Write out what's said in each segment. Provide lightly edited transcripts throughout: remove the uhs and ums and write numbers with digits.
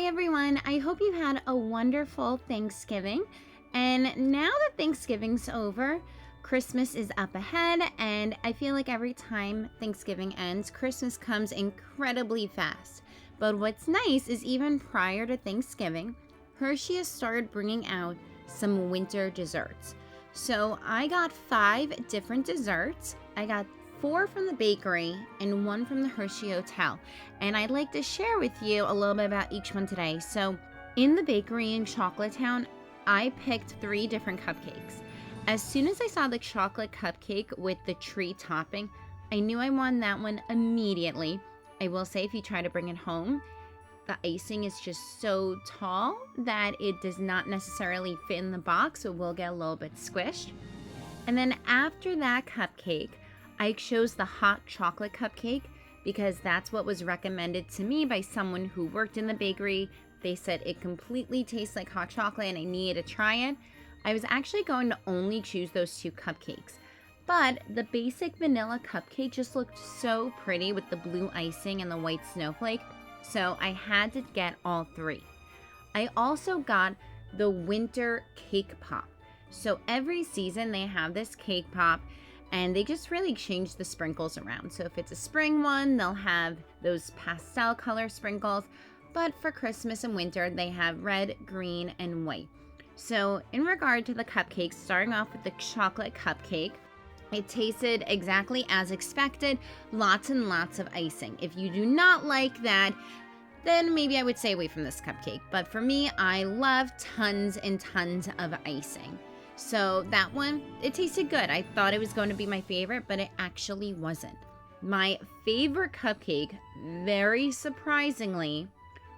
everyone, I hope you had a wonderful Thanksgiving. And now that Thanksgiving's over, Christmas is up ahead, and I feel like every time Thanksgiving ends, Christmas comes incredibly fast. But what's nice is even prior to Thanksgiving, Hershey has started bringing out some winter desserts. So I got 5 different desserts. I got 4 from the bakery and 1 from the Hershey Hotel. And I'd like to share with you a little bit about each one today. So in the bakery in Chocolate Town, I picked 3 different cupcakes. As soon as I saw the chocolate cupcake with the tree topping, I knew I wanted that one immediately. I will say if you try to bring it home, the icing is just so tall that it does not necessarily fit in the box, so it will get a little bit squished. And then after that cupcake, I chose the hot chocolate cupcake because that's what was recommended to me by someone who worked in the bakery. They said it completely tastes like hot chocolate and I needed to try it. I was actually going to only choose those 2 cupcakes, but the basic vanilla cupcake just looked so pretty with the blue icing and the white snowflake, so I had to get all 3. I also got the winter cake pop. So every season they have this cake pop, and they just really change the sprinkles around. So if it's a spring one, they'll have those pastel color sprinkles. But for Christmas and winter, they have red, green, and white. So in regard to the cupcakes, starting off with the chocolate cupcake, it tasted exactly as expected, lots and lots of icing. If you do not like that, then maybe I would stay away from this cupcake. But for me, I love tons and tons of icing. So that one, it tasted good. I thought it was going to be my favorite, but it actually wasn't. My favorite cupcake, very surprisingly,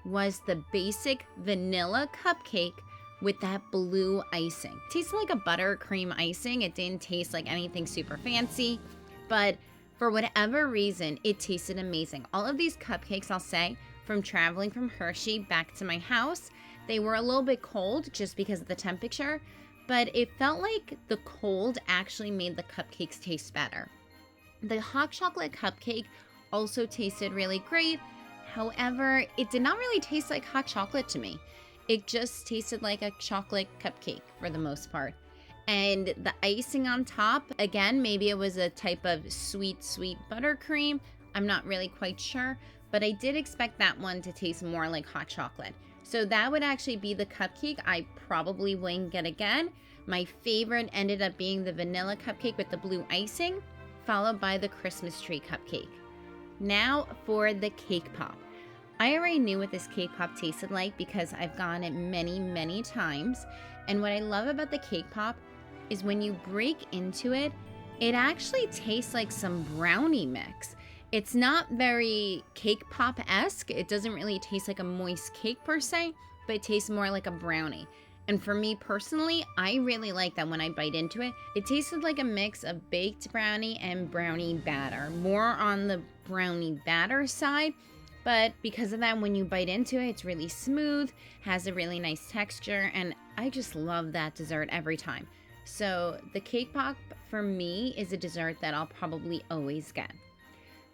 was the basic vanilla cupcake with that blue icing. It tasted like a buttercream icing. It didn't taste like anything super fancy, but for whatever reason, it tasted amazing. All of these cupcakes, I'll say, from traveling from Hershey back to my house, they were a little bit cold just because of the temperature, but it felt like the cold actually made the cupcakes taste better. The hot chocolate cupcake also tasted really great. However, it did not really taste like hot chocolate to me. It just tasted like a chocolate cupcake for the most part. And the icing on top, again, maybe it was a type of sweet buttercream. I'm not really quite sure, but I did expect that one to taste more like hot chocolate. So that would actually be the cupcake I probably wouldn't get again. My favorite ended up being the vanilla cupcake with the blue icing, followed by the Christmas tree cupcake. Now for the cake pop. I already knew what this cake pop tasted like because I've gotten it many times. And what I love about the cake pop is when you break into it, it actually tastes like some brownie mix. It's not very cake pop-esque. It doesn't really taste like a moist cake per se, but it tastes more like a brownie. And for me personally, I really like that when I bite into it. It tasted like a mix of baked brownie and brownie batter. More on the brownie batter side, but because of that, when you bite into it, it's really smooth, has a really nice texture, and I just love that dessert every time. So the cake pop for me is a dessert that I'll probably always get.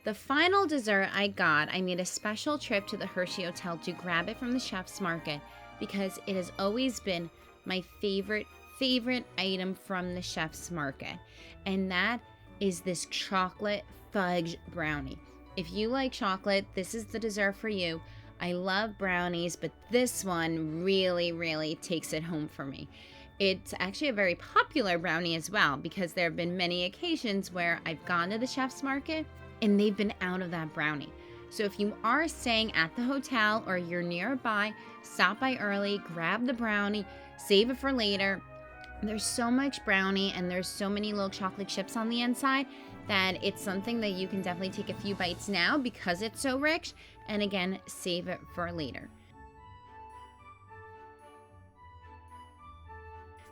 The final dessert I got, I made a special trip to the Hershey Hotel to grab it from the chef's market because it has always been my favorite item from the chef's market. And that is this chocolate fudge brownie. If you like chocolate, this is the dessert for you. I love brownies, but this one really takes it home for me. It's actually a very popular brownie as well because there have been many occasions where I've gone to the chef's market and they've been out of that brownie. So if you are staying at the hotel or you're nearby, stop by early, grab the brownie, save it for later. There's so much brownie and there's so many little chocolate chips on the inside that it's something that you can definitely take a few bites now because it's so rich, and again, save it for later.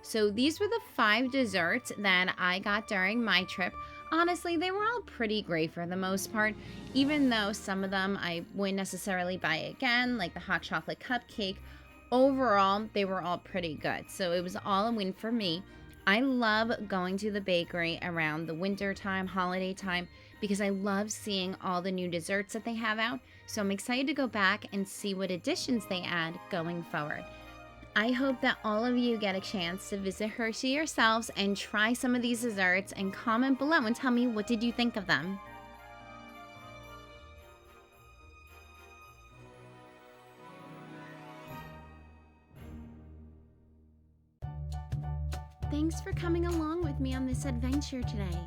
So these were the 5 desserts that I got during my trip. Honestly, they were all pretty great for the most part, even though some of them I wouldn't necessarily buy again, like the hot chocolate cupcake. Overall, they were all pretty good. So it was all a win for me. I love going to the bakery around the winter time, holiday time, because I love seeing all the new desserts that they have out. So I'm excited to go back and see what additions they add going forward. I hope that all of you get a chance to visit Hershey yourselves and try some of these desserts, and comment below and tell me, what did you think of them? Thanks for coming along with me on this adventure today.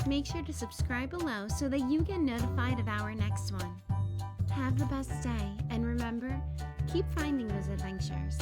Make sure to subscribe below so that you get notified of our next one. Have the best day, and remember, keep finding those adventures.